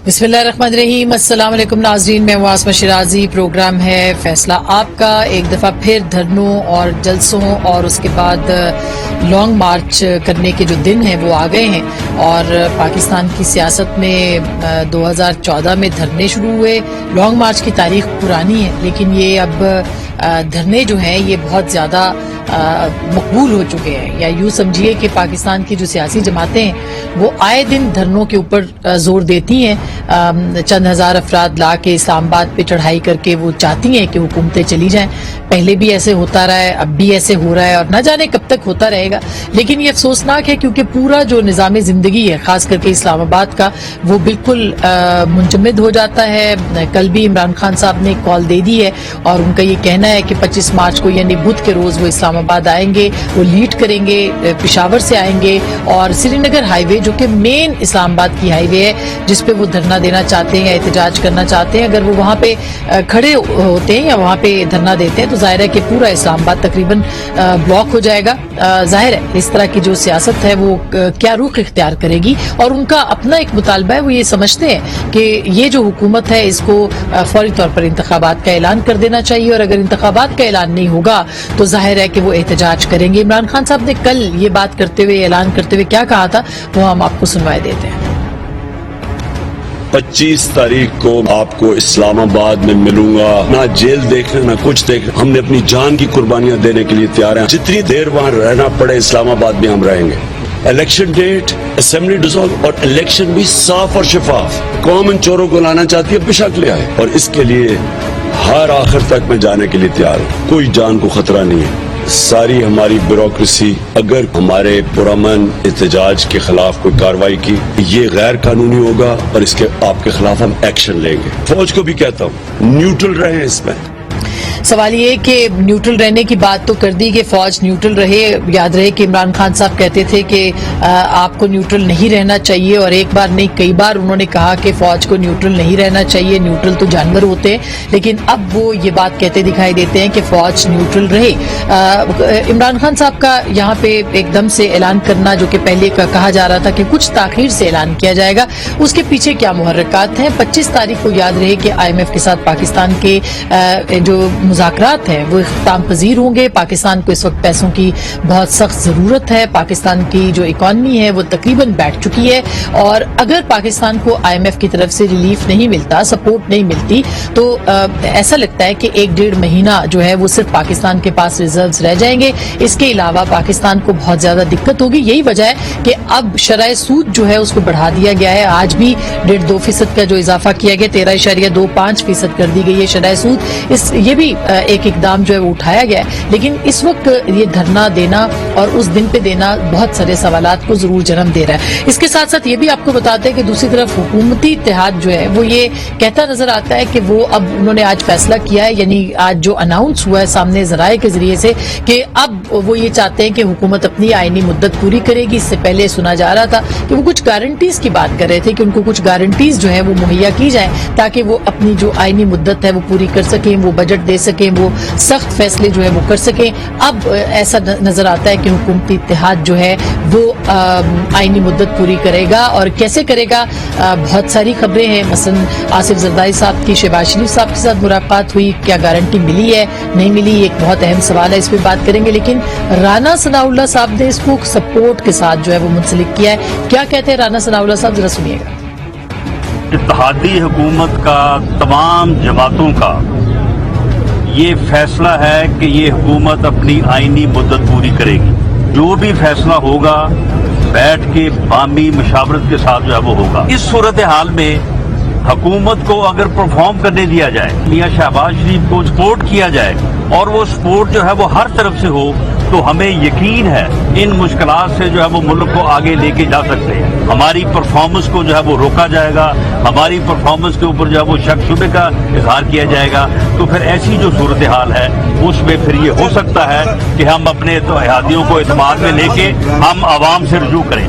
बिस्मिल्लाहिर्रहमानिर्रहीम। अस्सलाम वालेकुम नाज़रीन, मैं वास्मा शिराजी। प्रोग्राम है फैसला आपका। एक दफ़ा फिर धरनों और जलसों और उसके बाद लॉन्ग मार्च करने के जो दिन हैं वो आ गए हैं और पाकिस्तान की सियासत में 2014 में धरने शुरू हुए। लॉन्ग मार्च की तारीख पुरानी है लेकिन ये अब धरने जो हैं ये बहुत ज़्यादा मकबूल हो चुके हैं, या यूँ समझिए कि पाकिस्तान की जो सियासी जमातें हैं वो आए दिन धरनों के ऊपर जोर देती हैं। चंद हज़ार अफराद ला के इस्लामाबाद पे चढ़ाई करके वो चाहती हैं कि हुकूमतें चली जाएं। पहले भी ऐसे होता रहा है, अब भी ऐसे हो रहा है और न जाने कब तक होता रहेगा। लेकिन ये अफसोसनाक है क्योंकि पूरा जो निज़ाम ज़िंदगी है ख़ास करके इस्लामाबाद का वो बिल्कुल मुंजमद हो जाता है। कल भी इमरान खान साहब ने कॉल दे दी है और उनका ये कहना है कि 25 मार्च को यानी बुध के रोज़ वो इस्लामाबाद आएंगे, वो लीड करेंगे, पेशावर से आएंगे और श्रीनगर हाईवे जो कि मेन इस्लामाबाद की हाईवे है जिस पे वो धरना देना चाहते हैं या एहतजाज करना चाहते हैं, अगर वो वहाँ पे खड़े होते हैं या वहाँ पे धरना देते हैं तो जाहिर है कि पूरा इस्लामाबाद तकरीबन ब्लॉक हो जाएगा। जाहिर है इस तरह की जो सियासत है वो क्या रुख इख्तियार करेगी और उनका अपना एक मुतालबा है। वो ये समझते हैं कि ये जो हुकूमत है इसको फौरी तौर पर इंतखाबात का ऐलान कर देना चाहिए और अगर इंतखाबात का ऐलान नहीं होगा तो जाहिर है कि वो एहतजाज करेंगे। इमरान खान साहब ने कल ये बात करते हुए, ऐलान करते हुए क्या कहा था वो हम आपको सुनवाई देते हैं। 25 तारीख को आपको इस्लामाबाद में मिलूंगा, ना जेल देखना ना कुछ देखना। हमने अपनी जान की कुर्बानियां देने के लिए तैयार हैं। जितनी देर वहां रहना पड़े इस्लामाबाद में हम रहेंगे। इलेक्शन डेट, असेंबली डिसॉल्व और इलेक्शन भी साफ और शफाफ। कौम इन चोरों को लाना चाहती है, बेशक ले आए और इसके लिए हर आखिर तक मैं जाने के लिए तैयार हूँ। कोई जान को खतरा नहीं है। सारी हमारी ब्यूरोक्रेसी अगर हमारे पुरअमन एहतजाज के खिलाफ कोई कार्रवाई की ये गैर कानूनी होगा और इसके आपके खिलाफ हम एक्शन लेंगे। फौज को भी कहता हूँ न्यूट्रल रहे इसमें। सवाल ये कि न्यूट्रल रहने की बात तो कर दी कि फौज न्यूट्रल रहे। याद रहे कि इमरान खान साहब कहते थे कि आपको न्यूट्रल नहीं रहना चाहिए और एक बार नहीं कई बार उन्होंने कहा कि फौज को न्यूट्रल नहीं रहना चाहिए, न्यूट्रल तो जानवर होते हैं। लेकिन अब वो ये बात कहते दिखाई देते हैं कि फौज न्यूट्रल रहे। इमरान खान साहब का यहाँ पे एकदम से ऐलान करना जो कि पहले कहा जा रहा था कि कुछ ताखीर से ऐलान किया जाएगा, उसके पीछे क्या मुहर्रिकात हैं। 25 तारीख को याद रहे कि IMF के साथ पाकिस्तान के जो मुज़ाकरात हैं वो इख्तिताम पजीर होंगे। पाकिस्तान को इस वक्त पैसों की बहुत सख्त ज़रूरत है। पाकिस्तान की जो इकॉनमी है वो तकरीबन बैठ चुकी है और अगर पाकिस्तान को IMF की तरफ से रिलीफ नहीं मिलता, सपोर्ट नहीं मिलती तो ऐसा लगता है कि 1-1.5 महीना जो है वो सिर्फ पाकिस्तान के पास रिजर्व्स रह जाएंगे। इसके अलावा पाकिस्तान को बहुत ज़्यादा दिक्कत होगी। यही वजह है कि अब शरह सूद जो है उसको बढ़ा दिया गया है। आज भी 1.5-2% का जो इजाफा किया गया, 13.25% कर दी गई है शरह सूद। ये भी एक इकदाम जो है वो उठाया गया है। लेकिन इस वक्त ये धरना देना और उस दिन पे देना बहुत सारे सवालात को जरूर जन्म दे रहा है। इसके साथ साथ ये भी आपको बताते हैं कि दूसरी तरफ हुकूमती इत्तेहाद जो है वो ये कहता नजर आता है कि वो अब उन्होंने आज फैसला किया है, यानी आज जो अनाउंस हुआ है सामने जराए के जरिए से कि अब वो ये चाहते हैं कि हुकूमत अपनी आईनी मुद्दत पूरी करेगी। इससे पहले सुना जा रहा था कि वो कुछ गारंटीज की बात कर रहे थे कि उनको कुछ गारंटीज जो है वो मुहैया की जाए ताकि वो अपनी जो आईनी मुद्दत है वो पूरी कर सकें, वो बजट दे सकें, वो सख्त फैसले जो है वो कर सकें। अब ऐसा नजर आता है कि हुकूमती इत्तेहाद जो है वो आईनी मुद्दत पूरी करेगा और कैसे करेगा। बहुत सारी खबरें हैं, मसलन आसिफ जरदारी साहब की शहबाज शरीफ साहब के साथ मुलाकात हुई, क्या गारंटी मिली है नहीं मिली, एक बहुत अहम सवाल है, इस पर बात करेंगे। लेकिन राना सनाउल्लाह साहब ने इसको सपोर्ट के साथ जो है वो मुंसलिक किया है। क्या कहते हैं राना सनाउल्लाह साहब, जरा सुनिएगा। इत्तेहादी हुकूमत का तमाम जमातों का ये फैसला है कि ये हुकूमत अपनी आईनी मुद्दत पूरी करेगी। जो भी फैसला होगा बैठ के बामी मशावरत के साथ जो है वो होगा। इस सूरत हाल में हुकूमत को अगर परफॉर्म करने दिया जाए, मियां शहबाज शरीफ को सपोर्ट किया जाए और वो सपोर्ट जो है वो हर तरफ से हो तो हमें यकीन है इन मुश्किलात से जो है वो मुल्क को आगे लेके जा सकते हैं। हमारी परफॉर्मेंस को जो है वो रोका जाएगा, हमारी परफॉर्मेंस के ऊपर जो है वो शक शुबे का इजहार किया जाएगा। तो फिर ऐसी जो सूरत हाल है उसमें फिर ये हो सकता है कि हम अपने इत्तेहादियों को एतमाद में लेके हम आवाम से रुजू करें।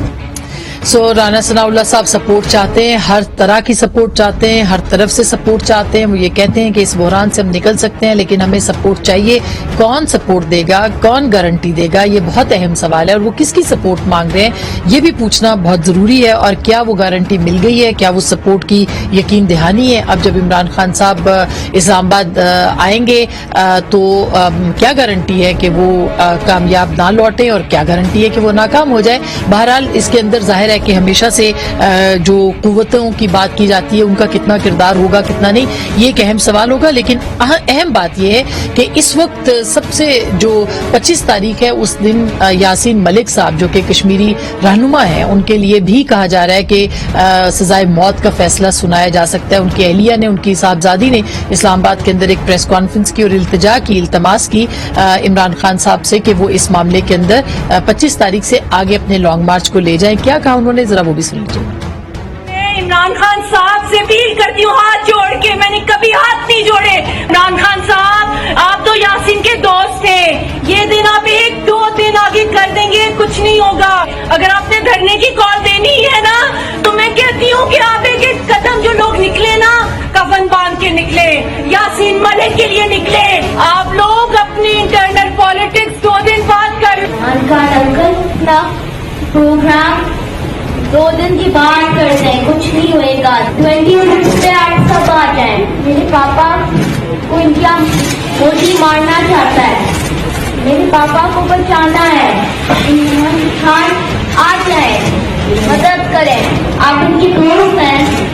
سو رانا ثناءاللہ صاحب سپورٹ چاہتے ہیں، ہر طرح کی سپورٹ چاہتے ہیں، ہر طرف سے سپورٹ چاہتے ہیں. وہ یہ کہتے ہیں کہ اس بحران سے ہم نکل سکتے ہیں لیکن ہمیں سپورٹ چاہیے. کون سپورٹ دے گا، کون گارنٹی دے گا، یہ بہت اہم سوال ہے، اور وہ کس کی سپورٹ مانگ رہے ہیں یہ بھی پوچھنا بہت ضروری ہے. اور کیا وہ گارنٹی مل گئی ہے، کیا وہ سپورٹ کی یقین دہانی ہے؟ اب جب عمران خان صاحب اسلام آباد آئیں گے تو کیا گارنٹی ہے کہ وہ کامیاب نہ لوٹیں، اور کیا گارنٹی ہے کہ وہ ناکام ہو جائے؟ بہرحال اس کے اندر ظاہر ہے کہ ہمیشہ سے جو قوتوں کی بات کی جاتی ہے ان کا کتنا کردار ہوگا کتنا نہیں، یہ ایک اہم سوال ہوگا. لیکن اہم بات یہ ہے کہ اس وقت سب سے جو 25 تاریخ ہے اس دن یاسین ملک صاحب جو کہ کشمیری رہنما ہیں ان کے لیے بھی کہا جا رہا ہے کہ سزائے موت کا فیصلہ سنایا جا سکتا ہے. ان کی اہلیہ نے، ان کی صاحبزادی نے اسلام آباد کے اندر ایک پریس کانفرنس کی اور التجا کی، التماس کی عمران خان صاحب سے کہ وہ اس معاملے کے اندر 25 تاریخ سے آگے اپنے لانگ مارچ کو لے جائیں. کیا کہا انہوں نے، ذرا وہ بھی سن لیجیے. عمران خان صاحب سے اپیل کرتی ہوں ہاتھ جوڑ کے، میں نے کبھی ہاتھ نہیں جوڑے. عمران خان صاحب آپ تو یاسین کے دوست تھے، یہ دن آپ 1-2 دن آگے کر دیں گے کچھ نہیں ہوگا. اگر آپ نے دھرنے کی کال دینی ہے نا تو میں کہتی ہوں کہ آپ ایک ایک قدم جو لوگ نکلے نا کفن باندھ کے نکلے، یاسین ملک کے لیے نکلے. آپ لوگ اپنی انٹرنل پالیٹکس 2 دن بعد کر پروگرام 2 دن کی بات کر دیں، کچھ نہیں ہوئے گا. 20 پہ آپ سب آ جائیں. میرے پاپا کو انڈیا مودی مارنا چاہتا ہے، میرے پاپا کو بچانا ہے. عمران خان آ جائیں، مدد کریں، آپ ان کی دوست ہیں.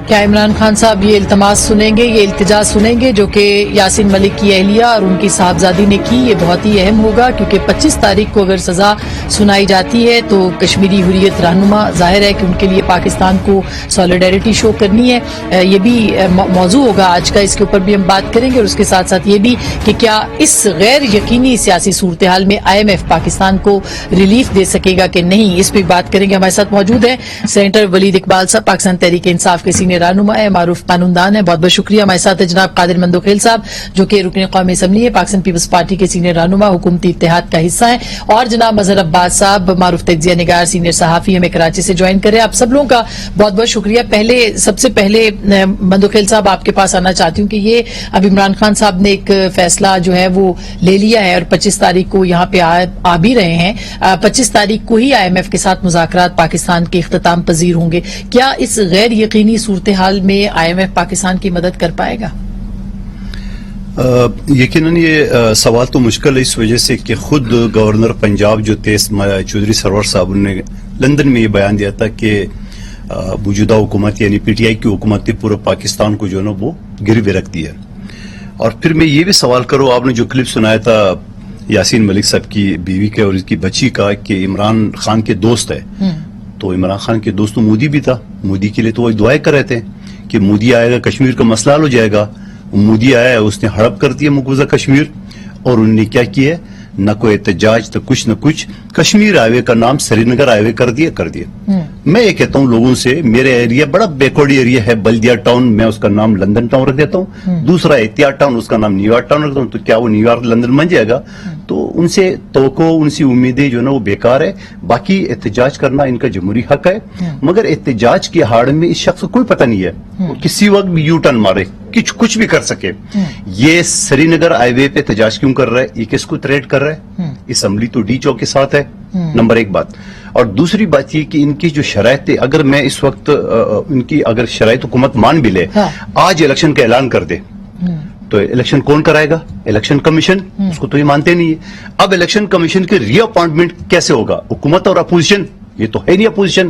کیا عمران خان صاحب یہ التماس سنیں گے، یہ التجا سنیں گے جو کہ یاسین ملک کی اہلیہ اور ان کی صاحبزادی نے کی؟ یہ بہت ہی اہم ہوگا کیونکہ 25 تاریخ کو اگر سزا سنائی جاتی ہے تو کشمیری حریت رہنما ظاہر ہے کہ ان کے لیے پاکستان کو سالیڈیرٹی شو کرنی ہے. یہ بھی موضوع ہوگا آج کا، اس کے اوپر بھی ہم بات کریں گے. اور اس کے ساتھ ساتھ یہ بھی کہ کیا اس غیر یقینی سیاسی صورتحال میں IMF پاکستان کو ریلیف دے سکے گا کہ نہیں، اس پہ بات کریں گے. ہمارے ساتھ موجود ہیں سینیٹر ولید اقبال صاحب، پاکستان تحریک انصاف کے سینئر رہنما ہے، معروف قانون دان ہے. بہت بہت شکریہ. ہمارے ساتھ جناب قادر مندوخیل صاحب جو کہ رکن قومی اسمبلی ہے، پاکستان پیپلز پارٹی کے سینئر رہنما، حکومتی اتحاد کا حصہ ہیں. اور جناب مظہر عباس صاحب، معروف تجزیہ نگار، سینئر صحافی، ہمیں کراچی سے جوائن کریں. آپ سب لوگوں کا بہت بہت شکریہ. سب سے پہلے مندوخیل صاحب آپ کے پاس آنا چاہتی ہوں کہ یہ اب عمران خان صاحب نے ایک فیصلہ جو ہے وہ لے لیا ہے اور 25 تاریخ کو یہاں پہ آ بھی رہے ہیں. 25 تاریخ کو ہی IMF کے ساتھ مذاکرات پاکستان کے اختتام پذیر ہوں گے. کیا اس غیر یقینی صورتحال میں IMF پاکستان کی مدد کر پائے گا؟ یقیناً یہ سوال تو مشکل ہے اس وجہ سے کہ خود گورنر پنجاب جو تیز چودھری سرور صاحب نے لندن میں یہ بیان دیا تھا کہ موجودہ حکومت یعنی PTI کی حکومت نے پورے پاکستان کو جو ہے نا وہ گروے رکھ دیا. اور پھر میں یہ بھی سوال کروں، آپ نے جو کلپ سنایا تھا یاسین ملک صاحب کی بیوی کے اور اس کی بچی کا کہ عمران خان کے دوست ہے، تو عمران خان کے دوست تو مودی بھی تھا. مودی کے لیے تو وہ دعائیں کر رہے تھے کہ مودی آئے گا کشمیر کا مسئلہ حل ہو جائے گا. مودی آیا ہے، اس نے ہڑپ کر دیا مقبوضہ کشمیر، اور انہوں نے کیا کیا ہے، نہ کوئی احتجاج تو کچھ نہ کچھ، کشمیر ہائی وے کا نام سری نگر ہائی وے کر دیا. میں یہ کہتا ہوں لوگوں سے، میرے ایریا بڑا بیکورڈ ایریا ہے، بلدیا ٹاؤن، میں اس کا نام لندن ٹاؤن رکھ دیتا ہوں. دوسرا احتیاط ٹاؤن، اس کا نام نیو یارک ٹاؤن رکھتا ہوں. تو کیا وہ نیو یارک لندن بن جائے گا؟ تو ان سے توقع، ان سے امیدیں جو ہے نا وہ بیکار ہے. باقی احتجاج کرنا ان کا جمہوری حق ہے، مگر احتجاج کی ہاڑ میں اس شخص کو کوئی پتہ نہیں ہے، کسی وقت بھی یو ٹرن مارے، کچھ بھی کر سکے. یہ سری نگر ہائی وے پہ احتجاج کیوں کر رہا ہے؟ یہ کس کو تھریٹ کر رہا ہے؟ اسمبلی تو ڈی چوک کے ساتھ ہے، نمبر 1 بات. اور دوسری بات یہ کہ ان کی جو شرائط تھے، اگر میں اس وقت ان کی اگر شرائط حکومت مان بھی لے، آج الیکشن کا اعلان کر دے تو الیکشن کون کرائے گا؟ Election commission. اس کو تو یہ مانتے نہیں ہے. اب الیکشن کمیشن کے ری اپوائنٹمنٹ کیسے ہوگا؟ حکومت اور اپوزیشن، یہ تو ہے نہیں اپوزیشن.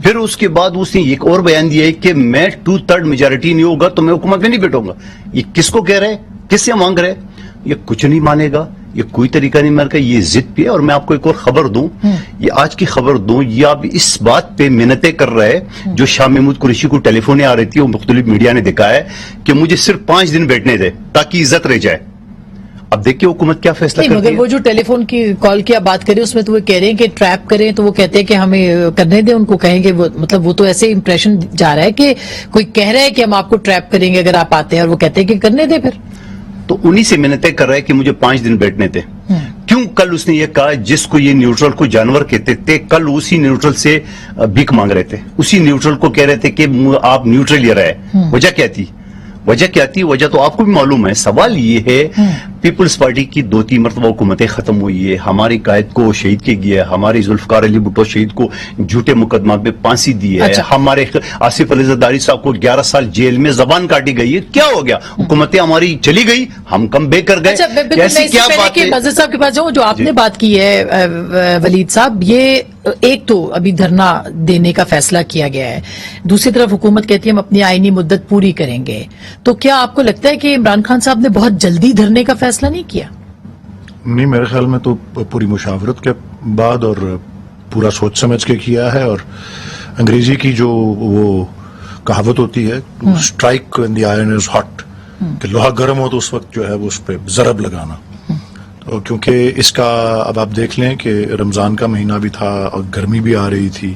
پھر اس کے بعد اس نے ایک اور بیان دیا ہے کہ میں 2/3 میجارٹی نہیں ہوگا تو میں حکومت میں نہیں بیٹھوں گا. یہ کس کو کہہ رہے ہیں؟ کس سے مانگ رہے ہیں؟ یہ کچھ نہیں مانے گا، یہ کوئی طریقہ نہیں مانے گا. یہ ضد پہ ہے. اور میں آپ کو ایک اور خبر دوں، یہ آج کی خبر دوں، یہ آپ اس بات پہ منتیں کر رہے ہیں جو شاہ محمود قریشی کو ٹیلی فونیں آ رہی تھی، وہ مختلف میڈیا نے دکھایا ہے کہ مجھے صرف 5 دن بیٹھنے دے تاکہ عزت رہ جائے. اب دیکھیے حکومت کیا فیصلہ کرتی ہے. مگر وہ جو ٹیلی فون کی کال کی آپ بات کریں اس میں تو وہ کہہ رہے ہیں کہ ٹریپ کریں، تو وہ کہتے ہیں کہ ہمیں کرنے دیں، ان کو کہیں گے. مطلب وہ تو ایسے امپریشن جا رہا ہے کہ کوئی کہہ رہا ہے کہ ہم آپ کو ٹریپ کریں گے اگر آپ آتے ہیں، اور وہ کہتے ہیں کہ کرنے دیں. پھر تو انہی سے منتیں کر رہے ہیں کہ مجھے 5 دن بیٹھنے دیں. क्यों कल उसने ये कहा जिसको ये न्यूट्रल को जानवर कहते थे, कल उसी न्यूट्रल से भीख मांग रहे थे, उसी न्यूट्रल को कह रहे थे कि आप न्यूट्रल ये रहे। वजह क्या थी? वजह क्या थी? वजह तो आपको भी मालूम है। सवाल ये है, पीपल्स पार्टी की 2-3 मरतबा हुकूमतें खत्म हुई है, हमारे कायद को शहीद के गया, हमारे जुल्फकार अली भुट्टो शहीद को झूठे मुकदमा पे फांसी दी है, अच्छा। हमारे आसिफ अली जरदारी साहब को 11 साल जेल में जबान काटी गई है। क्या हो गया? हुकूमतें हमारी चली गई, हम कम बे कर गए। अच्छा, बिल्कुल, ऐसी मैं इससे क्या पहले बात कि है? मजहर साहब के पास जाऊं, जो आपने बात की है वलीद साहब, ये एक तो अभी धरना देने का फैसला किया गया है, दूसरी तरफ हुकूमत कहती है हम अपनी आईनी मुद्दत पूरी करेंगे, तो क्या आपको लगता है कि इमरान खान साहब ने बहुत जल्दी धरने का फैसला नहीं किया? नहीं, मेरे ख्याल में तो पूरी मुशावरत के बाद और पूरा सोच समझ के किया है। और अंग्रेजी की जो वो कहावत होती है, strike when the iron is hot, कि लोहा गर्म हो तो उस वक्त जो है वो उस पर जरब लगाना। तो क्योंकि इसका अब आप देख लें कि रमजान का महीना भी था और गर्मी भी आ रही थी,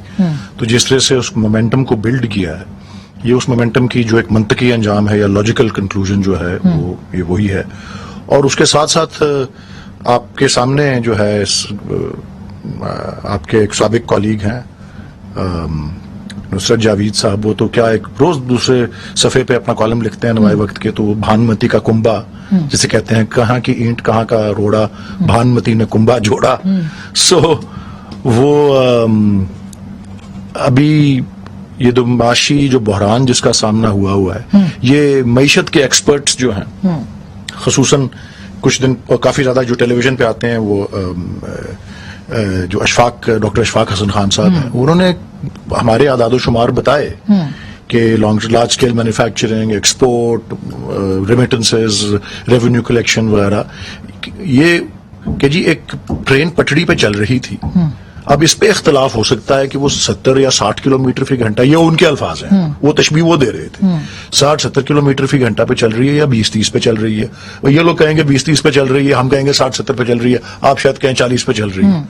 तो जिस तरह से उस मोमेंटम को बिल्ड किया है, ये उस मोमेंटम की जो एक मंतकी अंजाम है या लॉजिकल कंक्लूजन जो है वो ये वही है। और उसके साथ साथ आपके सामने जो है आपके एक साबिक कॉलीग हैं नुसरत जावेद साहब, वो तो क्या एक रोज दूसरे सफे पे अपना कॉलम लिखते हैं नवाए वक्त के, तो वो भानुमती का कुंबा जिसे कहते हैं, कहाँ की ईंट कहाँ का रोड़ा, भानुमती ने कुंबा जोड़ा। सो वो अभी ये जो माशी जो बहरान जिसका सामना हुआ है, ये मईशत के एक्सपर्ट्स जो हैं, खसूसन कुछ दिन काफी ज्यादा जो टेलीविजन पे आते हैं, वो जो डॉक्टर अशफाक हसन खान साहब हैं, उन्होंने हमारे आदाद शुमार बताए कि large scale manufacturing, export, remittances, revenue collection वगैरह, ये कि जी एक ट्रेन पटड़ी पे चल रही थी। अब इस पे इख्तलाफ हो सकता है कि वो 70 या 60 किलोमीटर फी घंटा, ये उनके अल्फाज हैं, वो तशबीह वो दे रहे थे, 60-70 किलोमीटर फी घंटा पे चल रही है या 20-30 पे चल रही है। ये लोग कहेंगे 20-30 पे चल रही है, हम कहेंगे 60-70 पे चल रही है, आप शायद कहें 40 पे चल रही है।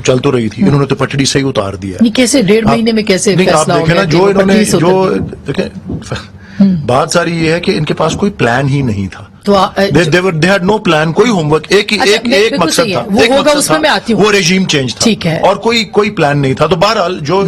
चल तो रही थी, इन्होंने तो पटड़ी से ही उतार दिया। नहीं, कैसे 1.5 महीने में कैसे नहीं, आप फैसला हो देखें गया ना, कि जो वो इन्होंने पटरी से जो उतर गई? देखें, बात सारी ये है कि इनके पास कोई प्लान ही नहीं था। तो they had no plan, कोई होमवर्क, एक मकसद था, वो होगा, उसमें मैं आती हूँ, वो रेजीम चेंज था, ठीक है, और कोई प्लान नहीं था। तो बहरहाल जो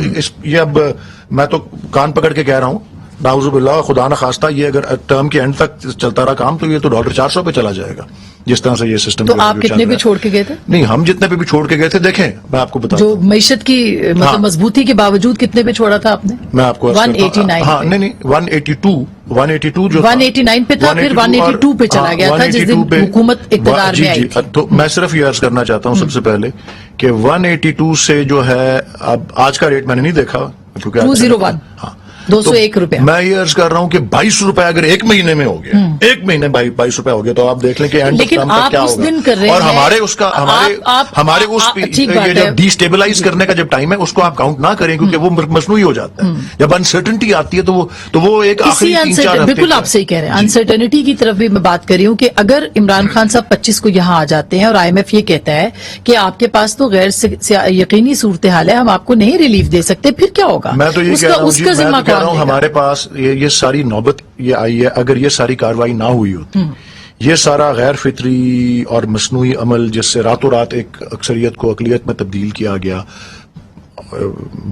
ये अब मैं तो कान पकड़ के कह रहा हूँ, नाउजुबिल्लाह, खुदा न खास्ता, ये अगर टर्म के एंड तक चलता रहा काम, तो ये तो $400 पे चला जाएगा, जिस तरह से ये सिस्टम। तो आप कितने पे छोड़ के गए थे? नहीं, हम जितने पे भी छोड़ के गए थे, देखें मैं आपको बता, जो मईशत की मतलब मजबूती के बावजूद कितने पे छोड़ा था आपने? मैं आपको 189। हाँ, नहीं 182 जो 189 पे था, फिर 182 पे चला गया था जिस दिन हुकूमत इक़्तिदार में आई थी। तो मैं सिर्फ ये अर्ज करना चाहता हूँ सबसे पहले कि 182 से जो है, अब आज का रेट मैंने नहीं देखा, 201, हाँ, 201 रुपया। मैं ये अर्ज कर रहा हूँ कि 22 रुपए अगर एक महीने में हो गया, एक महीने 22 रुपए हो गया, तो आप देख लें कि एंड लेकिन ऑफ टर्म आप क्या उस होगा। दिन कर रहे और हैं, हमारे उसका हमारे उस ठीक बात ये है। जब डिस्टेबलाइज करने का जब टाइम है, उसको आप काउंट ना करें, क्योंकि वो मसनूई हो जाता है। जब अनसर्टेनिटी आती है तो वो एक आखिरी 3-4 हफ्ते, बिल्कुल आप सही कह रहे हैं, अनसर्टेनिटी की तरफ भी मैं बात कर रही हूँ कि अगर इमरान खान साहब 25 को यहाँ आ जाते हैं और IMF ये कहता है कि आपके पास तो गैर यकीनी सूरत हाल है, हम आपको नहीं रिलीफ दे सकते, फिर क्या होगा? मैं तो ये कह रहा हूँ, उसका जिम्मा कौन लेगा? हमारे पास ये सारी नौबत ये आई है, अगर ये सारी कार्रवाई ना हुई होती, ये सारा गैर फितरी और मसनूई अमल जिससे रातों रात एक अक्सरियत को अकलियत में तब्दील किया गया,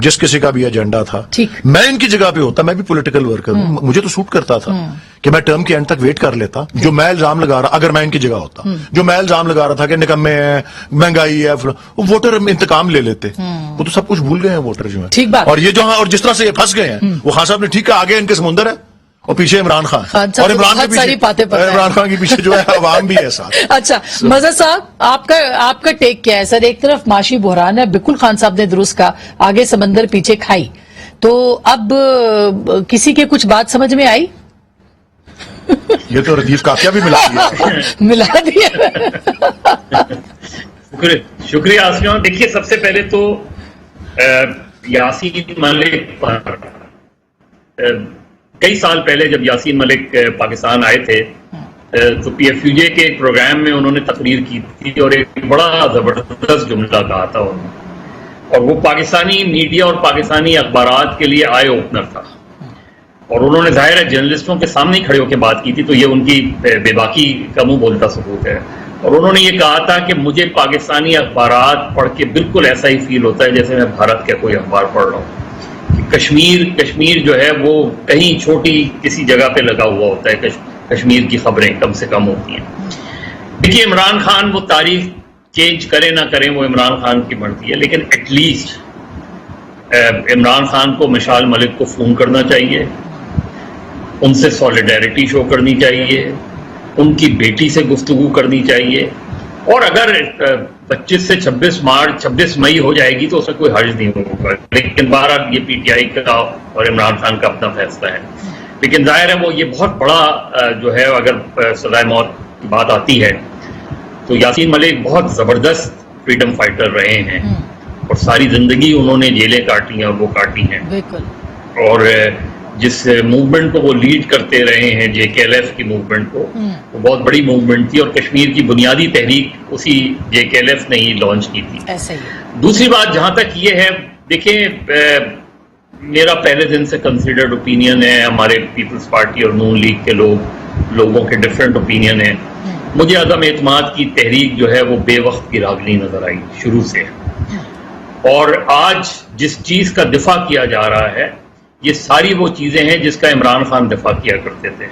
जिस किसी का भी एजेंडा था, मैं इनकी जगह पे होता, मैं भी पॉलिटिकल वर्कर हूं, मुझे तो सूट करता था कि मैं टर्म के एंड तक वेट कर लेता। जो मैं इल्जाम लगा रहा, अगर मैं इनकी जगह होता, जो मैं इल्जाम लगा रहा था कि निकम्मे है, महंगाई है, वो वोटर इंतकाम ले लेते, वो तो सब कुछ भूल गए हैं वोटर जो है। ठीक बात। और ये जो और जिस तरह से ये फंस गए हैं, वो खान साहब ने ठीक कहा, आगे इनके समुंदर है और पीछे इमरान खान, और इमरान खान के पीछे जो है अवाम भी है साथ। अच्छा, मजहर साहब, आपका टेक क्या है? सर, एक तरफ माशी बहरान है, बिल्कुल खान साहब ने दुरुस्त कहा, आगे समंदर पीछे खाई, तो अब किसी के कुछ बात समझ में आई? ये तो रदीफ काफिया भी मिला दिया। मिला दिया। शुक्रिया आसिया। देखिए, सबसे पहले तो यासीन मलिक पर कई साल पहले जब यासीन मलिक पाकिस्तान आए थे, तो PFUJ के एक प्रोग्राम में उन्होंने तकरीर की थी और एक बड़ा जबरदस्त जुमला कहा था उन्होंने, और वो पाकिस्तानी मीडिया और पाकिस्तानी अखबारात के लिए आई ओपनर था, और उन्होंने जाहिर है जर्नलिस्टों के सामने ही खड़े होकर बात की थी, तो ये उनकी बेबाकी का मुंह बोलता सबूत है। اور انہوں نے یہ کہا تھا کہ مجھے پاکستانی اخبارات پڑھ کے بالکل ایسا ہی فیل ہوتا ہے جیسے میں بھارت کا کوئی اخبار پڑھ رہا ہوں کہ کشمیر جو ہے وہ کہیں چھوٹی کسی جگہ پہ لگا ہوا ہوتا ہے، کشمیر کی خبریں کم سے کم ہوتی ہیں. دیکھیے عمران خان وہ تاریخ چینج کرے نہ کریں وہ عمران خان کی مرضی ہے، لیکن ایٹ لیسٹ عمران خان کو مشعل ملک کو فون کرنا چاہیے، ان سے سولیڈیرٹی شو کرنی چاہیے، ان کی بیٹی سے گفتگو کرنی چاہیے، اور اگر 25 سے 26 مئی ہو جائے گی تو اس میں کوئی حرج نہیں ہوگا. لیکن بہرحال یہ پی ٹی آئی کا اور عمران خان کا اپنا فیصلہ ہے. لیکن ظاہر ہے وہ یہ بہت بڑا جو ہے، اگر سزائے موت کی بات آتی ہے تو یاسین ملک بہت زبردست فریڈم فائٹر رہے ہیں اور ساری زندگی انہوں نے جیلیں کاٹی ہیں اور وہ کاٹی ہیں. بالکل. اور جس موومنٹ کو وہ لیڈ کرتے رہے ہیں، جے کے ایل ایف کی موومنٹ کو، وہ بہت بڑی موومنٹ تھی اور کشمیر کی بنیادی تحریک اسی جے کے ایل ایف نے ہی لانچ کی تھی. ایسا ہی. دوسری بات جہاں تک یہ ہے، دیکھیں میرا پہلے دن سے کنسیڈرڈ اوپینین ہے، ہمارے پیپلز پارٹی اور نون لیگ کے لوگوں کے ڈفرینٹ اوپینین ہیں. مجھے عدم اعتماد کی تحریک جو ہے وہ بے وقت کی راگنی نظر آئی شروع سے، اور آج جس چیز کا دفاع کیا جا رہا ہے یہ ساری وہ چیزیں ہیں جس کا عمران خان دفاع کیا کرتے تھے،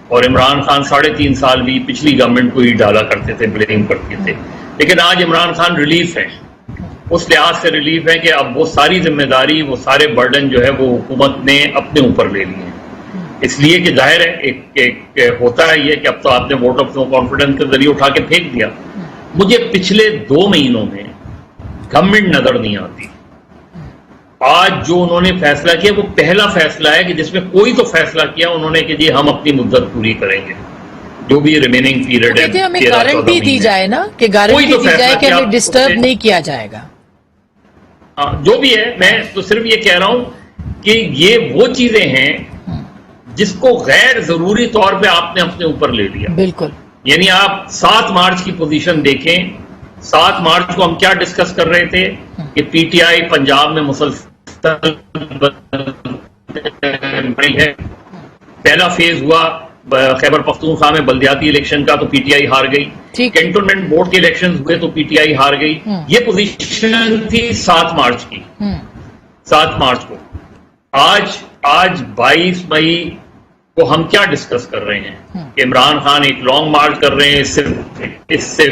اور عمران خان 3.5 سال بھی پچھلی گورنمنٹ کو ہی ڈالا کرتے تھے، بلیم کرتے تھے. لیکن آج عمران خان ریلیف ہیں، اس لحاظ سے ریلیف ہے کہ اب وہ ساری ذمہ داری، وہ سارے برڈن جو ہے وہ حکومت نے اپنے اوپر لے لیے ہیں. اس لیے کہ ظاہر ہے ایک ہوتا ہے یہ کہ اب تو آپ نے ووٹ آف نو کانفیڈنس کے ذریعے اٹھا کے پھینک دیا. مجھے پچھلے 2 مہینوں میں گورنمنٹ نظر نہیں آتی. آج جو انہوں نے فیصلہ کیا وہ پہلا فیصلہ ہے کہ جس میں کوئی تو فیصلہ کیا انہوں نے کہ جی ہم اپنی مدت پوری کریں گے، جو بھی ریمیننگ پیریڈ ہے. ہمیں گارنٹی دی جائے نا، کہ گارنٹی دی جائے کہ ہمیں ڈسٹرب نہیں کیا جائے گا. جو بھی ہے، میں تو صرف یہ کہہ رہا ہوں کہ یہ وہ چیزیں ہیں جس کو غیر ضروری طور پہ آپ نے اپنے اوپر لے لیا. بالکل. یعنی آپ 7 مارچ کی پوزیشن دیکھیں. 7 مارچ کو ہم کیا ڈسکس کر رہے تھے کہ پی ٹی آئی پنجاب میں مسلسل بڑی ہے. پہلا فیز ہوا خیبر پختونخوا میں بلدیاتی الیکشن کا تو پی ٹی آئی ہار گئی. کینٹونمنٹ بورڈ کے الیکشن ہوئے تو پی ٹی آئی ہار گئی. یہ پوزیشن تھی 7 مارچ کی. 7 مارچ کو. آج 22 مئی کو ہم کیا ڈسکس کر رہے ہیں کہ عمران خان ایک لانگ مارچ کر رہے ہیں. اس سے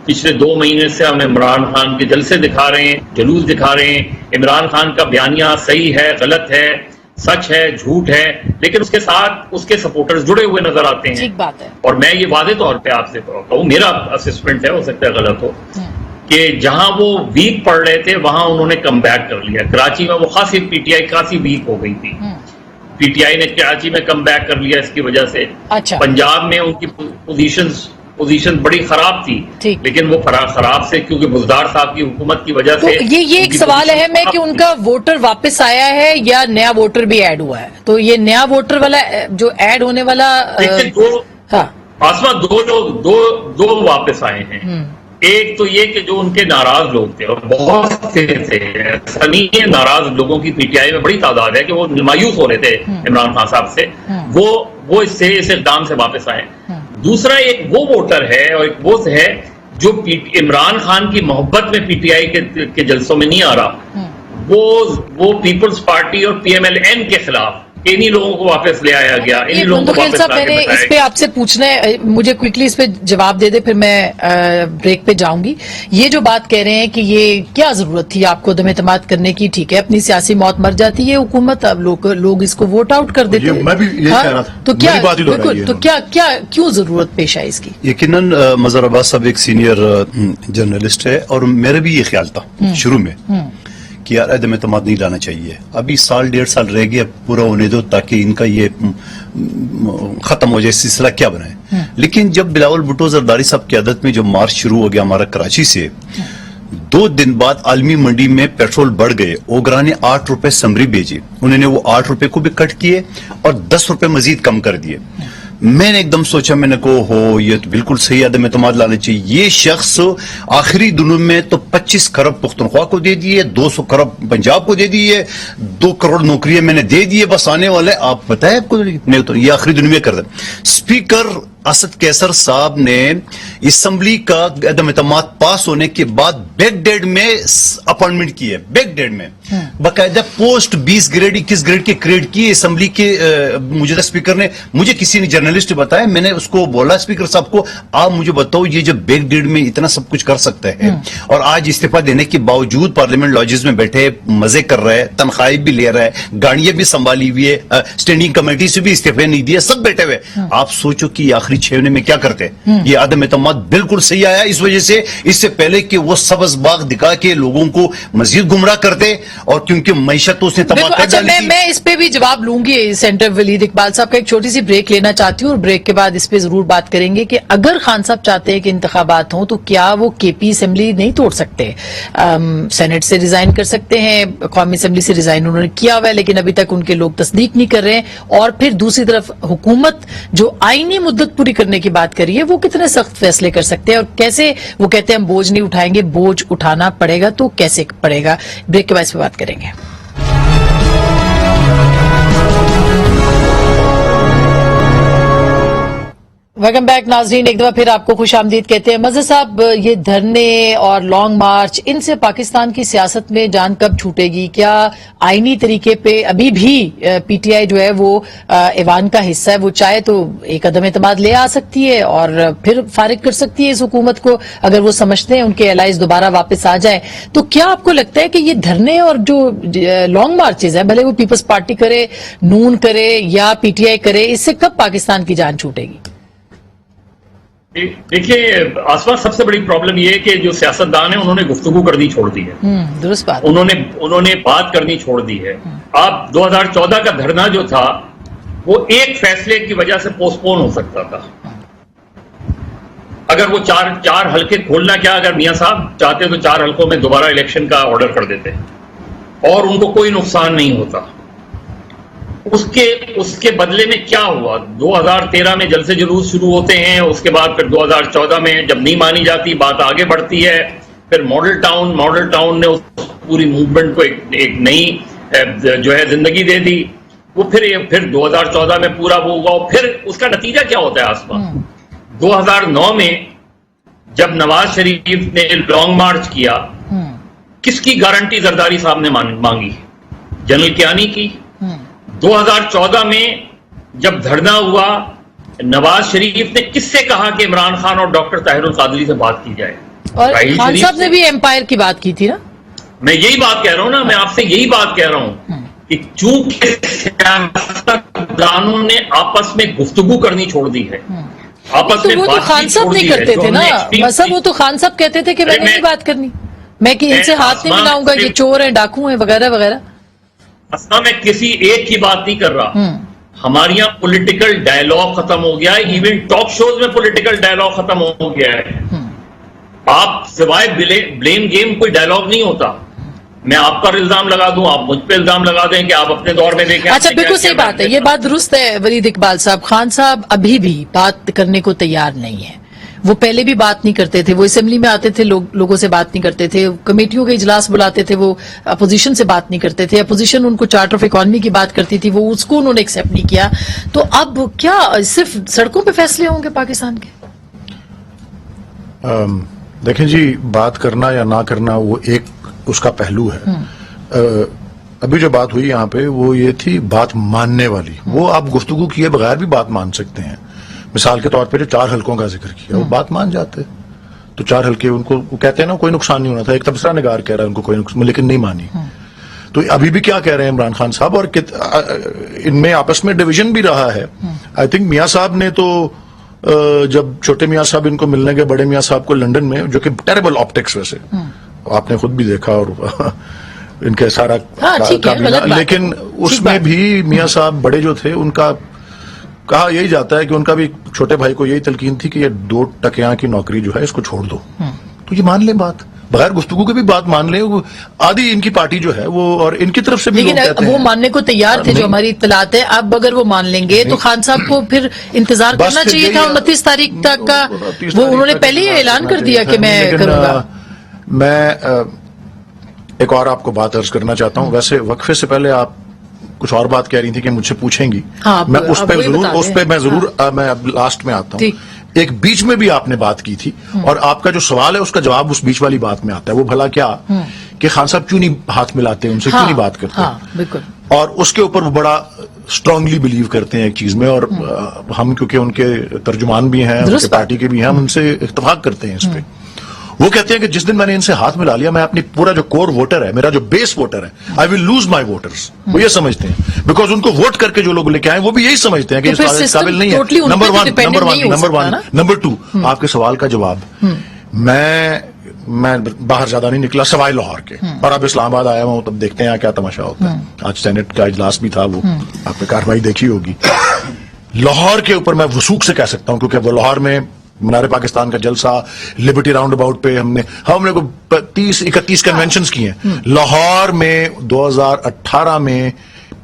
پچھلے 2 مہینے سے ہم عمران خان کے جلسے دکھا رہے ہیں، جلوس دکھا رہے ہیں. عمران خان کا بیانیہ صحیح ہے، غلط ہے، سچ ہے، جھوٹ ہے، لیکن اس کے ساتھ اس کے سپورٹرز جڑے ہوئے نظر آتے ہیں. ٹھیک بات ہے. اور میں یہ واضح طور پہ آپ سے کہوں، میرا اسسمنٹ ہے، ہو سکتا ہے غلط ہو، کہ جہاں وہ ویک پڑ رہے تھے وہاں انہوں نے کم بیک کر لیا. کراچی میں وہ خاصی پی ٹی آئی خاصی ویک ہو گئی تھی. پی ٹی آئی نے کراچی میں کم بیک کر لیا اس کی وجہ سے. پنجاب میں ان کی پوزیشن بڑی خراب تھی، لیکن وہ خراب سے کیونکہ بزدار صاحب کی حکومت کی وجہ سے. یہ ایک سوال اہم ہے کہ ان کا ووٹر واپس آیا ہے یا نیا ووٹر بھی ایڈ ہوا ہے. تو یہ نیا ووٹر والا جو ایڈ ہونے والا، آسما دو واپس آئے ہیں. ایک تو یہ کہ جو ان کے ناراض لوگ تھے اور بہت سے تھے، ناراض لوگوں کی پی ٹی آئی میں بڑی تعداد ہے کہ وہ مایوس ہو رہے تھے عمران خان صاحب سے، وہ اس اقدام سے واپس آئے. دوسرا ایک وہ ووٹر ہے اور ایک وہ ہے جو عمران خان کی محبت میں پی ٹی آئی کے جلسوں میں نہیں آ رہا، وہ پیپلز پارٹی اور پی ایم ایل این کے خلاف انہی لوگوں کو واپس لے آیا گیا. منتخب صاحب، میں نے اس پہ آپ سے پوچھنا ہے، مجھے کوئکلی اس پہ جواب دے دے، پھر میں بریک پہ جاؤں گی. یہ جو بات کہہ رہے ہیں کہ یہ کیا ضرورت تھی آپ کو عدم اعتماد کرنے کی؟ ٹھیک ہے، اپنی سیاسی موت مر جاتی ہے حکومت، اب لوگ اس کو ووٹ آؤٹ کر دیتے ہیں. میں بھی یہی کہہ رہا تھا. تو کیا بالکل، تو کیوں ضرورت پیش آئی اس کی؟ یقیناً مظہر عباس صاحب ایک سینئر جرنلسٹ ہے، اور میرا بھی یہ خیال تھا شروع میں کہ یار عدم اعتماد نہیں لانا چاہیے. ابھی 1.5 سال رہ گیا پورا ہونے دو تاکہ ان کا یہ ختم ہو جائے، سلسلہ کیا بنائے. لیکن جب بلاول بھٹو زرداری صاحب کی عدت میں جو مارچ شروع ہو گیا ہمارا کراچی سے، 2 دن بعد عالمی منڈی میں پیٹرول بڑھ گئے. اوگرا نے 8 روپے سمری بھیجی، انہوں نے وہ 8 روپے کو بھی کٹ کیے اور 10 روپے مزید کم کر دیے. میں نے ایک دم سوچا، میں نے کہا یہ تو بالکل صحیح عدم اعتماد لانا چاہیے. یہ شخص آخری دنوں میں تو 25 کروڑ پختونخوا کو دے دیے، 200 کروڑ پنجاب کو دے دیے، 2 کروڑ نوکریاں میں نے دے دیے، بس آنے والے آپ بتائیں آپ کو نہیں. تو یہ آخری دنوں میں کر دیں. اسپیکر اسد کیسر صاحب نے اسمبلی کا عدم اعتماد پاس ہونے کے بعد بیک ڈیٹ میں اپوائنٹمنٹ کی ہے، بیک ڈیٹ میں باقاعدہ پوسٹ 20 گریڈ 21 گریڈ کے کریڈ کی اسمبلی کے موجودہ اسپیکر نے. مجھے کسی نے جرنلسٹ بتایا، میں نے اس کو بولا اسپیکر صاحب کو آپ مجھے بتاؤ یہ جو بیک ڈیٹ میں اتنا سب کچھ کر سکتا ہے اور آج استعفیٰ دینے کے باوجود پارلیمنٹ لاجز میں بیٹھے مزے کر رہا ہے، تنخواہیں بھی لے رہا ہے، گاڑیاں بھی سنبھالی ہوئی ہے، اسٹینڈنگ کمیٹی سے بھی استعفے نہیں دیا، سب بیٹھے ہوئے. آپ سوچو کہ آخری 6 مہینے میں کیا کرتے. یہ عدم اعتماد بالکل صحیح آیا اس وجہ سے، اس سے پہلے کہ وہ سبز باغ دکھا کے لوگوں کو مزید گمراہ کرتے اور کیونکہ معیشت تو اس نے تباہ کر ڈالی تھی. میں اس پہ بھی جواب لوں گی سینٹر ولید اقبال صاحب کا. ایک چھوٹی سی بریک لینا چاہتی ہوں اور بریک کے بعد اس پہ ضرور بات کریں گے کہ اگر خان صاحب چاہتے ہیں کہ انتخابات ہوں تو کیا وہ کے پی اسمبلی نہیں توڑ سکتے؟ سینٹ سے ریزائن کر سکتے ہیں، قومی اسمبلی سے ریزائن انہوں نے کیا ہوا ہے لیکن ابھی تک ان کے لوگ تصدیق نہیں کر رہے ہیں. اور پھر دوسری طرف حکومت جو آئینی مدت پوری کرنے کی بات کری ہے وہ کتنے سخت فیصلے کر سکتے ہیں اور کیسے وہ کہتے ہیں ہم بوجھ نہیں اٹھائیں گے، بوجھ اٹھانا پڑے گا تو کیسے پڑے گا. بریک کے بعد اس پہ بات کریں گے. ویلکم بیک ناظرین، ایک دفعہ پھر آپ کو خوش آمدید کہتے ہیں. مظہر صاحب، یہ دھرنے اور لانگ مارچ ان سے پاکستان کی سیاست میں جان کب چھوٹے گی؟ کیا آئینی طریقے پہ ابھی بھی پی ٹی آئی جو ہے وہ ایوان کا حصہ ہے، وہ چاہے تو ایک عدم اعتماد لے آ سکتی ہے اور پھر فارغ کر سکتی ہے اس حکومت کو اگر وہ سمجھتے ہیں ان کے الائز دوبارہ واپس آ جائے. تو کیا آپ کو لگتا ہے کہ یہ دھرنے اور جو لانگ مارچز ہیں، بھلے وہ پیپلز پارٹی کرے، نون کرے یا پی ٹی آئی کرے، اس سے کب پاکستان کی جان چھوٹے گی؟ دیکھیے آسما، سب سے بڑی پرابلم یہ ہے کہ جو سیاستدان ہیں انہوں نے گفتگو کرنی چھوڑ دی ہے. درست بات. انہوں نے بات کرنی چھوڑ دی ہے. آپ 2014 کا دھرنا جو تھا وہ ایک فیصلے کی وجہ سے پوسٹ پون ہو سکتا تھا. اگر وہ چار حلقے کھولنا، کیا اگر میاں صاحب چاہتے تو 4 حلقوں میں دوبارہ الیکشن کا آرڈر کر دیتے اور ان کو کوئی نقصان نہیں ہوتا. اس کے بدلے میں کیا ہوا؟ 2013 میں جلسے جلوس شروع ہوتے ہیں، اس کے بعد پھر 2014 میں جب نہیں مانی جاتی بات آگے بڑھتی ہے، پھر ماڈل ٹاؤن نے اس پوری موومنٹ کو ایک نئی جو ہے زندگی دے دی. وہ پھر 2014 میں پورا وہ ہوا. پھر اس کا نتیجہ کیا ہوتا ہے آسما؟ 2009 میں جب نواز شریف نے لانگ مارچ کیا، کس کی گارنٹی زرداری صاحب نے مانگی؟ جنرل کیانی کی. 2014 میں جب دھرنا ہوا، نواز شریف نے کس سے کہا کہ عمران خان اور ڈاکٹر طاہر القادری سے بات کی جائے؟ اور خان صاحب نے بھی ایمپائر کی بات کی تھی نا. میں یہی بات کہہ رہا ہوں نا، میں آپ سے یہی بات کہہ رہا ہوں کہ چونکہ سیاستدانوں نے آپس میں گفتگو کرنی چھوڑ دی ہے، آپس میں وہ تو خان صاحب نہیں کرتے تھے نا. مثلا وہ تو خان صاحب کہتے تھے کہ میں نے نہیں بات کرنی، میں کہ ان سے ہاتھ نہیں ملاؤں گا، یہ چور ہیں، ڈاکو ہیں وغیرہ وغیرہ. اصل میں کسی ایک کی بات نہیں کر رہا. ہمارے یہاں پولیٹیکل ڈائلاگ ختم ہو گیا ہے، ایون ٹاک شوز میں پولیٹیکل ڈائلاگ ختم ہو گیا ہے. آپ سوائے بلیم گیم کوئی ڈائلاگ نہیں ہوتا. میں آپ پر الزام لگا دوں، آپ مجھ پہ الزام لگا دیں کہ آپ اپنے دور میں دیکھیں. اچھا، بالکل صحیح بات ہے، یہ بات درست ہے ولید اقبال صاحب. خان صاحب ابھی بھی بات کرنے کو تیار نہیں ہے. وہ پہلے بھی بات نہیں کرتے تھے، وہ اسمبلی میں آتے تھے، لوگوں سے بات نہیں کرتے تھے، کمیٹیوں کے اجلاس بلاتے تھے، وہ اپوزیشن سے بات نہیں کرتے تھے، اپوزیشن ان کو چارٹر آف اکانومی کی بات کرتی تھی، وہ اس کو انہوں نے ایکسیپٹ نہیں کیا. تو اب کیا صرف سڑکوں پہ فیصلے ہوں گے پاکستان کے؟ دیکھیں جی، بات کرنا یا نہ کرنا وہ ایک اس کا پہلو ہے. ابھی جو بات ہوئی یہاں پہ وہ یہ تھی بات ماننے والی. وہ آپ گفتگو کیے بغیر بھی بات مان سکتے ہیں. مثال کے طور پہ جو 4 حلقوں کا ذکر کیا، وہ بات مان جاتے تو 4 حلقے ان کو وہ کہتے ہیں نا کوئی نقصان نہیں ہونا تھا. ایک تبصرہ نگار کہہ رہا ہے ان کو کوئی نقصان، لیکن نہیں مانی. تو ابھی بھی کیا کہہ رہے ہیں عمران خان صاحب، اور ان میں آپس میں ڈویژن بھی رہا ہے. آئی تھنک میاں صاحب نے تو جب چھوٹے میاں صاحب ان کو ملنے گئے بڑے میاں صاحب کو لنڈن میں، جو کہ ٹیریبل آپٹکس ویسے آپ نے خود بھی دیکھا اور ان کے سارا کابینہ، لیکن اس میں بھی میاں صاحب بڑے جو تھے ان کا کہا یہی جاتا ہے کہ ان کا بھی چھوٹے بھائی کو یہی تلقین تھی کہ یہ 2 ٹکیاں کی نوکری جو ہے اس کو چھوڑ دو. تو یہ مان لیں بات، بغیر گفتگو کے بھی بات مان لیں. آدھی ان کی پارٹی جو ہے وہ، اور ان کی طرف سے بھی، لیکن وہ ماننے کو تیار تھے جو ہماری اطلاعات ہے. اب اگر وہ مان لیں گے تو خان صاحب کو پھر انتظار کرنا چاہیے تھا 29 تاریخ تک کا. وہ انہوں نے پہلے ہی اعلان کر دیا کہ میں کروں گا. میں ایک اور آپ کو بات عرض کرنا چاہتا ہوں. ویسے وقفے سے پہلے آپ कुछ और बात कह रही थी कि मुझसे पूछेंगी, हाँ, मैं उस आप पे वही जरूर बता उस दें। पे मैं जरूर मैं अब लास्ट में आता हूँ। ठीक। एक बीच में भी आपने बात की थी और आपका जो सवाल है उसका जवाब उस बीच वाली बात में आता है, वो भला क्या कि खान साहब क्यों नहीं हाथ मिलाते, उनसे क्यों नहीं बात करते। हाँ, बिल्कुल। और उसके ऊपर वो बड़ा स्ट्रांगली बिलीव करते हैं एक चीज में, और हम क्योंकि उनके तर्जुमान भी हैं, उनके पार्टी के भी हैं, हम उनसे इत्तेफाक करते हैं इस पे। वो कहते हैं कि जिस दिन मैंने इनसे हाथ मिला लिया, मैं अपनी पूरा जो कोर वोटर है, मेरा जो बेस वोटर है, I will lose my voters. वो ये समझते हैं, बिकॉज उनको वोट करके जो लोग लेके आए वो भी यही समझते हैं कि तो फिर इस काबिल नहीं totally है। उन पे नंबर तो वन, dependent नंबर नहीं वन, हो नंबर सकता वन। ना। नंबर टू, आपके सवाल का जवाब, मैं बाहर ज्यादा नहीं निकला सवाई लाहौर के, और अब इस्लामाबाद आया हूं, तब देखते हैं क्या तमाशा होता है। आज सेनेट का इजलास भी था, वो आपने कार्रवाई देखी होगी। लाहौर के ऊपर मैं वसूख से कह सकता हूं, क्योंकि वो लाहौर में मीनार पाकिस्तान का जलसा, लिबर्टी राउंड अबाउट पे हमने को 30-31 कन्वेंशंस की हैं। लाहौर में 2018 में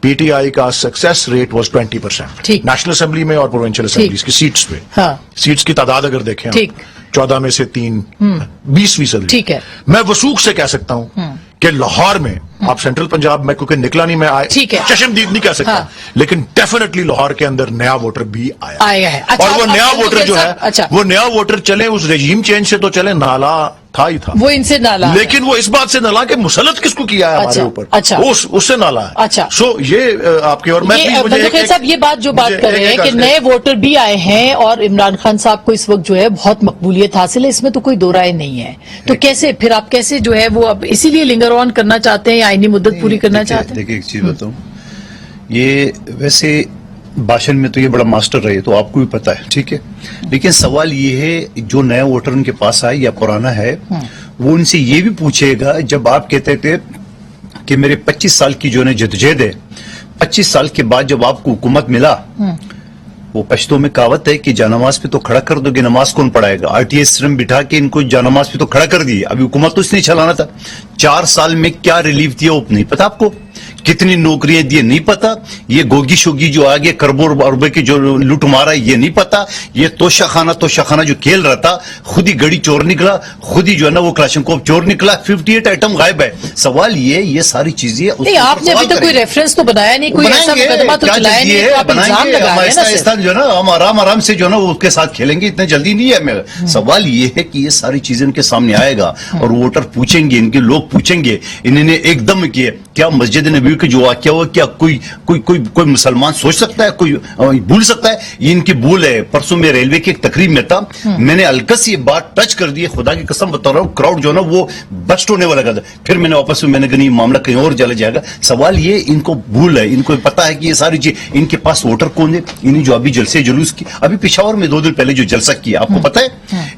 पीटीआई का सक्सेस रेट वाज 20%, ठीक। नेशनल असेंबली में और प्रोविंशियल असेंबलीज की सीट्स पे। हाँ। सीट्स की तादाद अगर देखें, ठीक। 14 में से 3, 20%। ठीक है। मैं वसूख से कह सकता हूं कि लाहौर में, आप सेंट्रल पंजाब में क्योंकि निकला नहीं, मैं ठीक है। चशमदीद नहीं कह सकता, हाँ। लेकिन डेफिनेटली लाहौर के अंदर नया वोटर भी आया है। अच्छा, और वो अब नया अब वोटर जो है, अच्छा। वो नया वोटर चले उस रेजीम चेंज से तो चले, नाला था ही था, वो इनसे नाला है। लेकिन वो इस बात से नाला कि मुसलत किसको किया है हमारे अच्छा, ऊपर, अच्छा। वो उससे नाला है। अच्छा। सो ये आपके, और मैं ये मुझे बंदूकैल साहब ये बात जो बात कर रहे हैं कि नए वोटर भी आए हैं और इमरान खान साहब को इस वक्त जो है बहुत मकबूलियत हासिल है, इसमें तो कोई दो राय नहीं है। तो कैसे फिर आप कैसे जो है वो अब इसीलिए लिंगर ऑन करना चाहते हैं या आईनी मुद्दत पूरी करना चाहते हैं? देखिए एक चीज बताऊं, ये वैसे भाषण में तो ये बड़ा मास्टर रहे, तो आपको भी पता है, ठीक है, लेकिन सवाल ये है जो नया वोटर उनके पास आए या पुराना है, वो उनसे ये भी पूछेगा, जब आप कहते थे कि मेरे 25 साल की जो है जदोजहद है, 25 साल के बाद जब आपको हुकूमत मिला, वो पश्तो में कहावत है कि जानमाज पे तो खड़ा कर दोगे, नमाज कौन पढ़ाएगा। आरटीएस सिस्टम बिठा के इनको जानमाज पे तो खड़ा कर दिए, अभी हुकूमत तो इसने चलाना था। 4 साल में क्या रिलीफ दिया वो नहीं पता आपको, कितनी नौकरियां दी नहीं पता, ये गोगी शोगी जो आगे करोड़ों रुपए की जो लूट मारा ये नहीं पता, ये तोशा खाना जो खेल रहा था, खुद ही गड़ी चोर निकला, खुद ही जो है ना वो क्लाशनकोव चोर निकला, 58 आइटम गायब है। सवाल ये सारी चीजें नहीं, आपने अभी तक कोई रेफरेंस तो बनाया नहीं, कोई ऐसा मुकदमा तो चलाया नहीं, तो आप इल्जाम लगा रहे हैं ना सिर्फ। जो है ना हम आराम से जो है ना उसके साथ खेलेंगे, इतने जल्दी नहीं है मेरा। सवाल ये है कि ये सारी चीजें इनके सामने आएगा और वोटर पूछेंगे, इनके लोग पूछेंगे, इन्होंने एकदम किए क्या मस्जिद नबी के जो वाकया हुआ, क्या कोई मुसलमान सोच सकता है, कोई भूल सकता है? ये इनकी भूल है। परसों में रेलवे की एक तकरीब में था, मैंने हल्का ये बात टच कर दी, खुदा की कसम बता रहा हूं, क्राउड जो है ना वो बस्ट होने वाला था। फिर मैंने वापस में मैंने कहा मामला कहीं और चला जाएगा। सवाल ये इनको भूल है, इनको पता है कि ये सारी चीज इनके पास वोटर कौन है। इन्हें जो अभी जलसे जुलूस की, अभी पिशावर में 2 दिन पहले जो जलसा किया आपको पता है,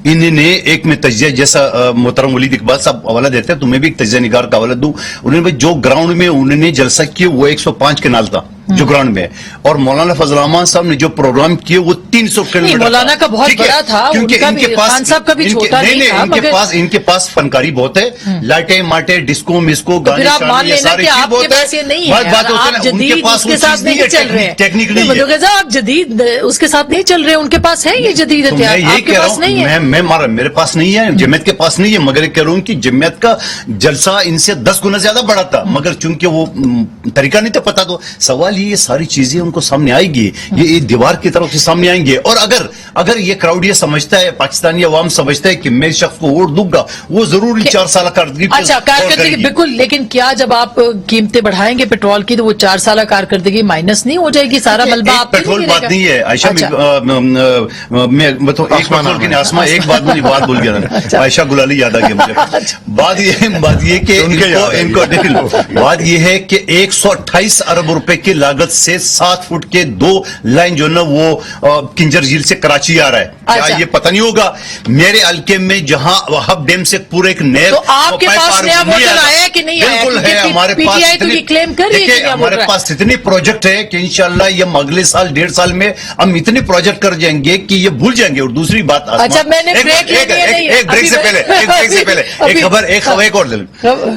इन्होंने एक में तजिया, जैसा मोहतरम वलीद इकबाल साहब हवाला देते हैं, तुम्हें भी एक तजिया निगार का हवाला दूं, उन्होंने जो ग्राउंड में उन्होंने जलसा किया वो 105 कनाल था जो ग्राउंड में, और मौलाना फजल रहमान साहब ने जो प्रोग्राम किए वो 300 किलोमीटर। मौलाना का बहुत बड़ा था, क्योंकि उनका इनके भी, पास खान साहब का भी छोटा नहीं था, इनके पास फनकारी बहुत है, लाइटे माटे डिस्को मिस्को गाने आप मान लेना कि आपके पास ये नहीं है, आप जदीद उसके साथ नहीं चल रहे हैं, टेक्निक नहीं है, आप जदीद उसके साथ नहीं चल रहे, उनके पास है ये जदीद हथियार, आपके पास नहीं है। मेरे पास नहीं है, जमीयत के पास नहीं है, मगर कह रहा हूं कि जमीयत का जलसा इनसे 10 गुना ज्यादा बड़ा था, मगर चूंकि वो तरीका नहीं था पता। तो सवाल ये सारी चीजें उनको सामने आएगी, ये दीवार की तरफ से सामने आएंगे। और अगर ये क्राउड ये समझता है, पाकिस्तानी अवाम समझता है कि मैं इस शख्स को वोट दूंगा, वो जरूर 4 साल कारकर्दगी, अच्छा कारकर्दगी बिल्कुल, लेकिन क्या जब आप कीमतें बढ़ाएंगे पेट्रोल की तो वो 4 साल कारकर्दगी माइनस नहीं हो जाएगी? सारा मलबा आप पेट्रोल बात नहीं है आयशा, मैं मतलब एक पेट्रोल की आसमा एक बात मुझे बात भूल गया, आयशा गुलाली याद आ गया मुझे। बात ये कि बात ये है कि 128 अरब रुपए की लागत से 7 फुट के 2 लाइन जो ना वो किंजर झील से कराची आ रहा है। क्या ये पता नहीं होगा? मेरे हल्के में जहां हब डैम से पूरे एक नहर, तो आपके पास नया वोटर आया कि नहीं आया? बिल्कुल है, हमारे पास तो ये क्लेम कर रही है कि हमारे पास इतने प्रोजेक्ट है कि इंशाल्लाह ये अगले साल 1.5 साल में हम इतने प्रोजेक्ट कर जाएंगे कि ये भूल जाएंगे। और दूसरी बात, अच्छा मैंने एक ब्रेक से पहले एक खबर एक और दिल,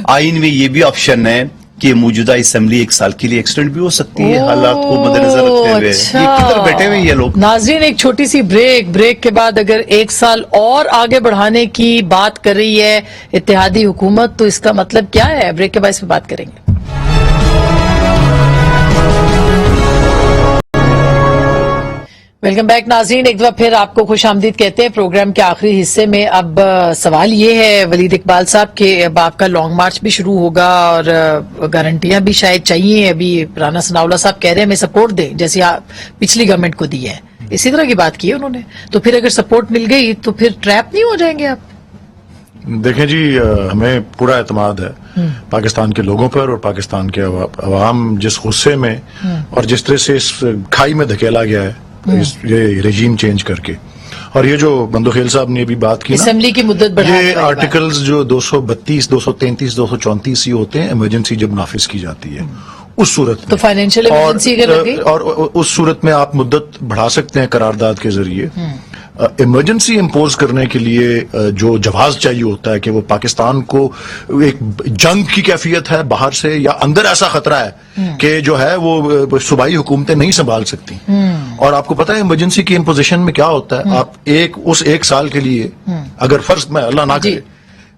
आइन में ये भी ऑप्शन है कि मौजूदा असेंबली 1 साल के लिए एक्सटेंड भी हो सकती है, हालात को मद्देनजर रखते हुए। अच्छा। ये किधर बैठे हुए ये लोग? नाजरीन, एक छोटी सी ब्रेक के बाद अगर 1 साल और आगे बढ़ाने की बात कर रही है इत्तेहादी हुकूमत, तो इसका मतलब क्या है? ब्रेक के बाद इस पर बात करेंगे। वेलकम बैक नाज़रीन, एक दफा फिर आपको खुश आमदीद कहते हैं प्रोग्राम के आखिरी हिस्से में। अब सवाल ये है वलीद इकबाल साहब के, अब आपका लॉन्ग मार्च भी शुरू होगा और गारंटियां भी शायद चाहिए। अभी राना सनाउल्लाह साहब कह रहे हैं हमें सपोर्ट दें जैसे आप पिछली गवर्नमेंट को दी है, इसी तरह की बात की है उन्होंने। तो फिर अगर सपोर्ट मिल गई तो फिर ट्रैप नहीं हो जाएंगे आप? देखें जी, हमें पूरा एतमाद है पाकिस्तान के लोगों पर और पाकिस्तान के अवाम जिस गुस्से में और जिस तरह से इस खाई में धकेला गया है ये रेजीम चेंज करके। और ये जो बंदोखेल साहब ने भी बात की ना, असेंबली की मुद्दत बढ़ाने ये वाली बात। आर्टिकल्स जो 232, 233, 234 ये होते हैं इमरजेंसी जब नाफिज की जाती है उस सूरत में। तो फाइनेंशियल इमरजेंसी अगर लग गई और उस सूरत में आप मुद्दत बढ़ा सकते हैं करारदाद के जरिए। इमरजेंसी इम्पोज करने के लिए जो जवाब चाहिए होता है कि वो पाकिस्तान को एक जंग की कैफियत है बाहर से या अंदर ऐसा खतरा है कि जो है वो सूबाई हुकूमतें नहीं संभाल सकती। और आपको पता है इमरजेंसी की इम्पोजिशन में क्या होता है, आप एक साल के लिए अगर फर्ज में अल्लाह ना करे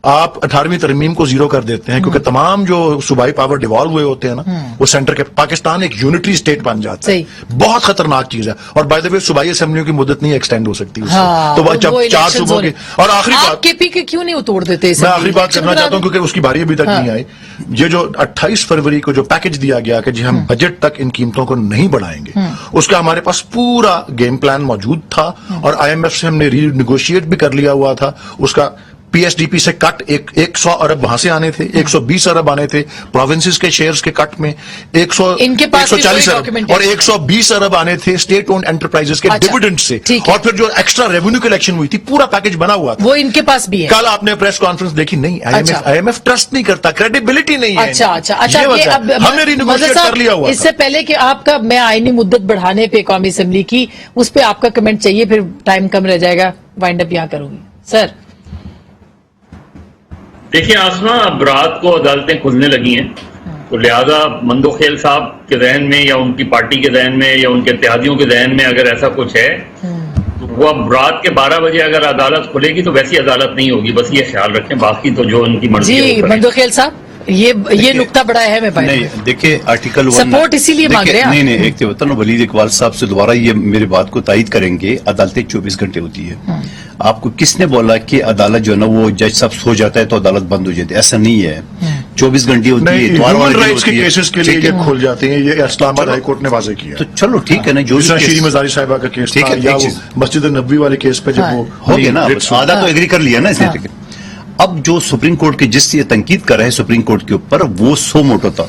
आप 18वीं तरमीम को जीरो कर देते हैं, क्योंकि तमाम जो सूबाई पावर डिवॉल्व हुए होते हैं ना वो सेंटर के, पाकिस्तान एक यूनिटरी स्टेट बन जाता है। बहुत खतरनाक चीज है। और बाय द वे सूबाई असेंबलियों की मुद्दत नहीं एक्सटेंड हो सकती उससे। हाँ, तो जब 4 सूबों की। और आखिरी बात केपी के क्यों नहीं तोड़ देते? मैं आखिरी बात करना चाहता हूं क्योंकि उसकी बारी अभी तक नहीं आई। ये जो 28 फरवरी को जो पैकेज दिया गया कि जी हम बजट तक इन कीमतों को नहीं बढ़ाएंगे, उसका हमारे पास पूरा गेम प्लान मौजूद था और IMF से हमने रीनेगोशिएट भी कर लिया हुआ था। उसका PSDP से कट 100 अरब वहां से आने थे, 120 अरब आने थे प्रोविंसेस के शेयर्स के कट में, 140 अरब और 120 अरब आने थे स्टेट ओन्ड एंटरप्राइजेस के डिविडेंड से। और फिर जो एक्स्ट्रा रेवेन्यू कलेक्शन हुई थी पूरा पैकेज बना हुआ था, वो इनके पास भी है। कल आपने प्रेस कॉन्फ्रेंस देखी नहीं? IMF ट्रस्ट नहीं करता, क्रेडिबिलिटी नहीं है। अच्छा, ये अब हमने रीनेगोशिएट कर लिया हुआ। इससे पहले कि आपका मैं आईनी मुद्दत बढ़ाने पे कौमी असेंबली की उस पे आपका कमेंट चाहिए, फिर टाइम कम रह जाएगा, वाइंड अप यहां करूंगी सर। देखिए आसमा, अब रात को अदालतें खुलने लगी हैं, तो लिहाजा मंदोखेल साहब के जहन में या उनकी पार्टी के जहन में या उनके इत्तेहादियों के जहन में अगर ऐसा कुछ है तो वो अब रात के 12 बजे अगर अदालत खुलेगी तो वैसी अदालत नहीं होगी, बस ये ख्याल रखें। बाकी तो जो उनकी मर्जी है। जी मंदोखेल साहब, ये नुक्ता बड़ा है। मैं नहीं, देखिए आर्टिकल 1 सपोर्ट इसीलिए मांग रहे हैं। नहीं, एक तो बताओ वलीद इकबाल साहब से दोबारा ये मेरी बात को तायद करेंगे, अदालतें 24 घंटे होती है। आपको किसने बोला कि अदालत जो है ना वो जज साहब सो जाता है तो अदालत बंद हो जाती है? ऐसा नहीं है, 24 घंटे होती है। ह्यूमन राइट्स के केसेस के लिए ये खुल जाते हैं, ये इस्लामाबाद हाई कोर्ट ने वाजे किया। तो चलो ठीक है ना, जो शीरी मजारी साहिबा का केस था या वो मस्जिद नबवी वाले केस पे जब वो हो गया ना, आधा तो एग्री कर लिया ना इसने। अब जो सुप्रीम कोर्ट के जिस ये तनकीद कर रहे हैं सुप्रीम कोर्ट के ऊपर, वो 100 मोटो था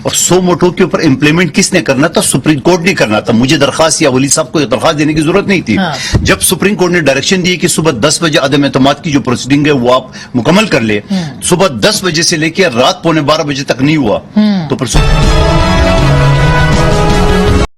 और 100 मोटो के ऊपर इंप्लीमेंट किसने करना था? सुप्रीम कोर्ट ने करना था। मुझे दरखास्त या वली साहब को दरखास्त देने की जरूरत नहीं थी। जब सुप्रीम कोर्ट ने डायरेक्शन दी कि सुबह 10 बजे अदम एतमाद की जो प्रोसीडिंग है वो आप मुकम्मल कर ले, सुबह 10 बजे से लेकर रात 11:15 बजे तक नहीं हुआ तो फिर